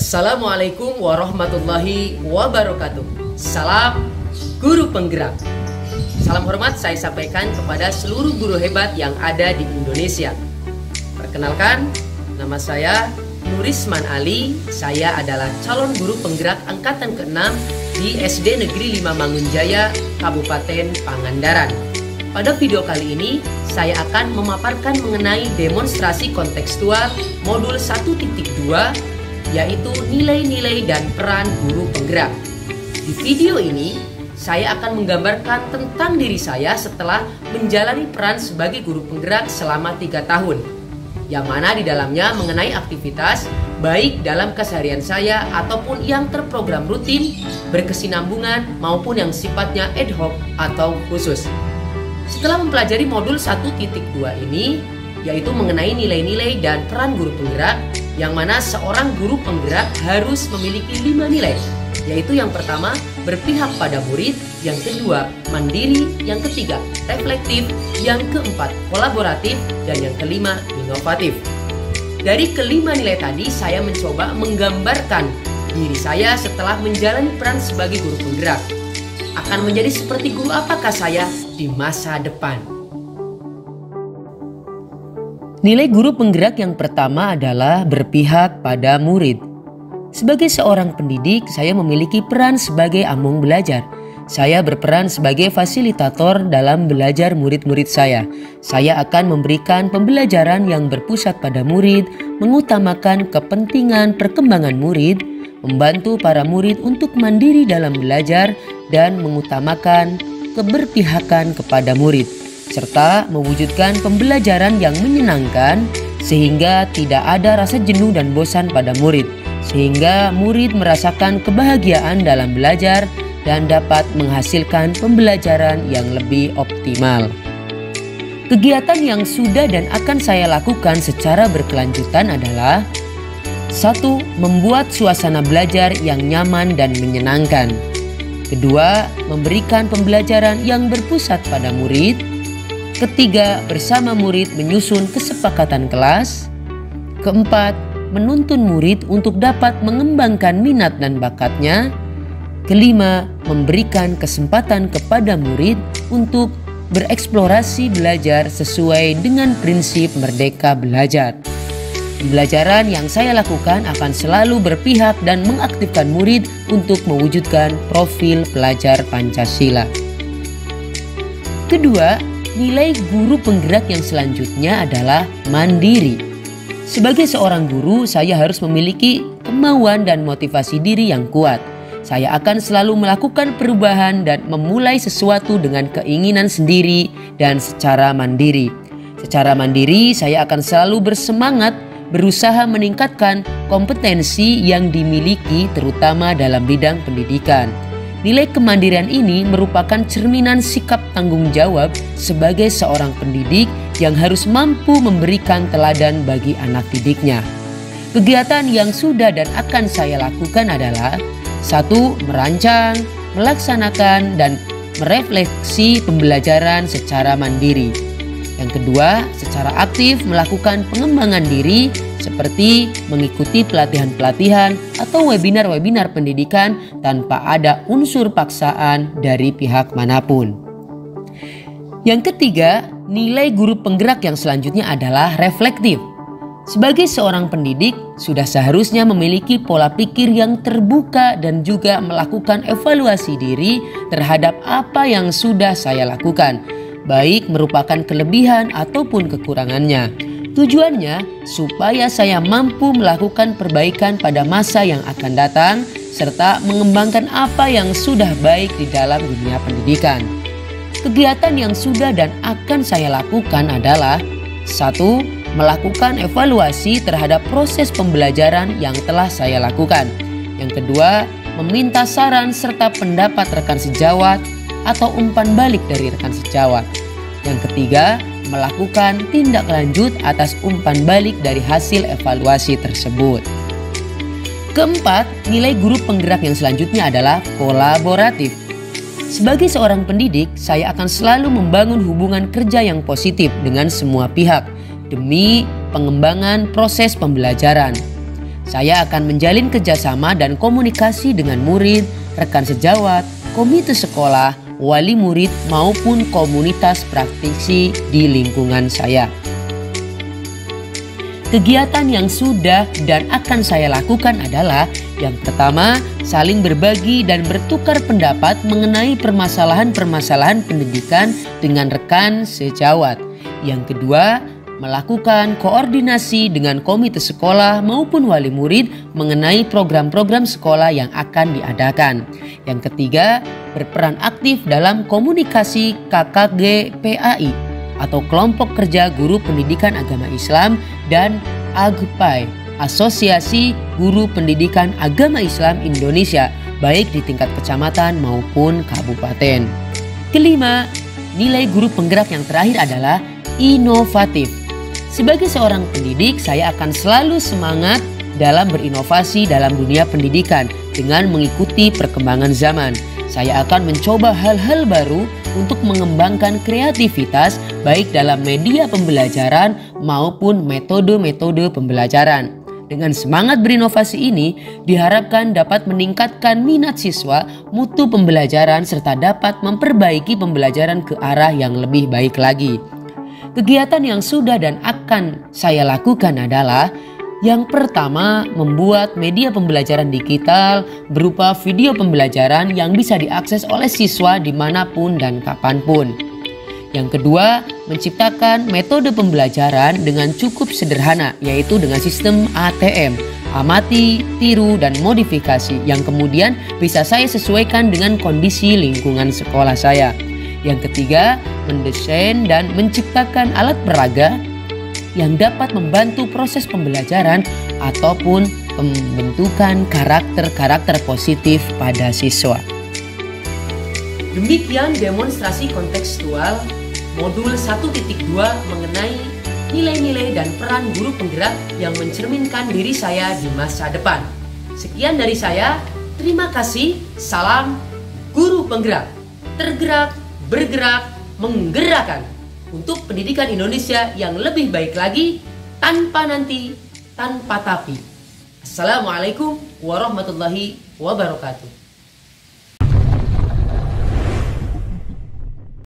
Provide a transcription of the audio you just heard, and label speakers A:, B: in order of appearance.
A: Assalamualaikum warahmatullahi wabarakatuh. Salam guru penggerak. Salam hormat saya sampaikan kepada seluruh guru hebat yang ada di Indonesia. Perkenalkan, nama saya Nurisman Ali. Saya adalah calon guru penggerak angkatan ke-6 di SD Negeri 5 Mangunjaya, Kabupaten Pangandaran. Pada video kali ini, saya akan memaparkan mengenai demonstrasi kontekstual modul 1.2, yaitu nilai-nilai dan peran guru penggerak. Di video ini, saya akan menggambarkan tentang diri saya setelah menjalani peran sebagai guru penggerak selama 3 tahun, yang mana di dalamnya mengenai aktivitas baik dalam keseharian saya ataupun yang terprogram rutin, berkesinambungan maupun yang sifatnya ad hoc atau khusus. Setelah mempelajari modul 1.2 ini, yaitu mengenai nilai-nilai dan peran guru penggerak, yang mana seorang guru penggerak harus memiliki 5 nilai, yaitu yang pertama, berpihak pada murid, yang kedua, mandiri, yang ketiga, reflektif, yang keempat, kolaboratif, dan yang kelima, inovatif. Dari kelima nilai tadi, saya mencoba menggambarkan diri saya setelah menjalani peran sebagai guru penggerak. Akan menjadi seperti guru apakah saya di masa depan? Nilai guru penggerak yang pertama adalah berpihak pada murid. Sebagai seorang pendidik, saya memiliki peran sebagai among belajar. Saya berperan sebagai fasilitator dalam belajar murid-murid saya. Saya akan memberikan pembelajaran yang berpusat pada murid, mengutamakan kepentingan perkembangan murid, membantu para murid untuk mandiri dalam belajar, dan mengutamakan keberpihakan kepada murid, serta mewujudkan pembelajaran yang menyenangkan sehingga tidak ada rasa jenuh dan bosan pada murid, sehingga murid merasakan kebahagiaan dalam belajar dan dapat menghasilkan pembelajaran yang lebih optimal. Kegiatan yang sudah dan akan saya lakukan secara berkelanjutan adalah: 1. Membuat suasana belajar yang nyaman dan menyenangkan. 2. Memberikan pembelajaran yang berpusat pada murid. 3. Bersama murid menyusun kesepakatan kelas. 4. Menuntun murid untuk dapat mengembangkan minat dan bakatnya. 5. Memberikan kesempatan kepada murid untuk bereksplorasi belajar sesuai dengan prinsip merdeka belajar. Pembelajaran yang saya lakukan akan selalu berpihak dan mengaktifkan murid untuk mewujudkan profil pelajar Pancasila. Kedua, nilai guru penggerak yang selanjutnya adalah mandiri. Sebagai seorang guru, saya harus memiliki kemauan dan motivasi diri yang kuat. Saya akan selalu melakukan perubahan dan memulai sesuatu dengan keinginan sendiri dan secara mandiri. Secara mandiri, saya akan selalu bersemangat berusaha meningkatkan kompetensi yang dimiliki terutama dalam bidang pendidikan. Nilai kemandirian ini merupakan cerminan sikap tanggung jawab sebagai seorang pendidik yang harus mampu memberikan teladan bagi anak didiknya. Kegiatan yang sudah dan akan saya lakukan adalah: 1. Merancang, melaksanakan, dan merefleksi pembelajaran secara mandiri. Yang kedua, secara aktif melakukan pengembangan diri seperti mengikuti pelatihan-pelatihan atau webinar-webinar pendidikan tanpa ada unsur paksaan dari pihak manapun. Yang ketiga, nilai guru penggerak yang selanjutnya adalah reflektif. Sebagai seorang pendidik, sudah seharusnya memiliki pola pikir yang terbuka dan juga melakukan evaluasi diri terhadap apa yang sudah saya lakukan, baik merupakan kelebihan ataupun kekurangannya. Tujuannya supaya saya mampu melakukan perbaikan pada masa yang akan datang serta mengembangkan apa yang sudah baik di dalam dunia pendidikan. Kegiatan yang sudah dan akan saya lakukan adalah: 1. Melakukan evaluasi terhadap proses pembelajaran yang telah saya lakukan. Yang kedua, meminta saran serta pendapat rekan sejawat atau umpan balik dari rekan sejawat. Yang ketiga, melakukan tindak lanjut atas umpan balik dari hasil evaluasi tersebut. Keempat, nilai guru penggerak yang selanjutnya adalah kolaboratif. Sebagai seorang pendidik, saya akan selalu membangun hubungan kerja yang positif dengan semua pihak demi pengembangan proses pembelajaran. Saya akan menjalin kerjasama dan komunikasi dengan murid, rekan sejawat, komite sekolah, wali murid maupun komunitas praktisi di lingkungan saya. Kegiatan yang sudah dan akan saya lakukan adalah yang pertama, saling berbagi dan bertukar pendapat mengenai permasalahan-permasalahan pendidikan dengan rekan sejawat. Yang kedua, melakukan koordinasi dengan komite sekolah maupun wali murid mengenai program-program sekolah yang akan diadakan. Yang ketiga, berperan aktif dalam komunikasi KKG PAI atau Kelompok Kerja Guru Pendidikan Agama Islam dan AGPAI, Asosiasi Guru Pendidikan Agama Islam Indonesia, baik di tingkat kecamatan maupun kabupaten. Kelima, nilai guru penggerak yang terakhir adalah inovatif. Sebagai seorang pendidik, saya akan selalu semangat dalam berinovasi dalam dunia pendidikan dengan mengikuti perkembangan zaman. Saya akan mencoba hal-hal baru untuk mengembangkan kreativitas baik dalam media pembelajaran maupun metode-metode pembelajaran. Dengan semangat berinovasi ini diharapkan dapat meningkatkan minat siswa, mutu pembelajaran serta dapat memperbaiki pembelajaran ke arah yang lebih baik lagi. Kegiatan yang sudah dan akan saya lakukan adalah yang pertama, membuat media pembelajaran digital berupa video pembelajaran yang bisa diakses oleh siswa dimanapun dan kapanpun. Yang kedua, menciptakan metode pembelajaran dengan cukup sederhana, yaitu dengan sistem ATM, amati, tiru, dan modifikasi yang kemudian bisa saya sesuaikan dengan kondisi lingkungan sekolah saya. Yang ketiga, mendesain dan menciptakan alat peraga yang dapat membantu proses pembelajaran ataupun pembentukan karakter-karakter positif pada siswa. Demikian demonstrasi kontekstual modul 1.2 mengenai nilai-nilai dan peran guru penggerak yang mencerminkan diri saya di masa depan. Sekian dari saya, terima kasih, salam guru penggerak, tergerak, bergerak, menggerakkan untuk pendidikan Indonesia yang lebih baik lagi, tanpa nanti, tanpa tapi. Assalamualaikum warahmatullahi wabarakatuh.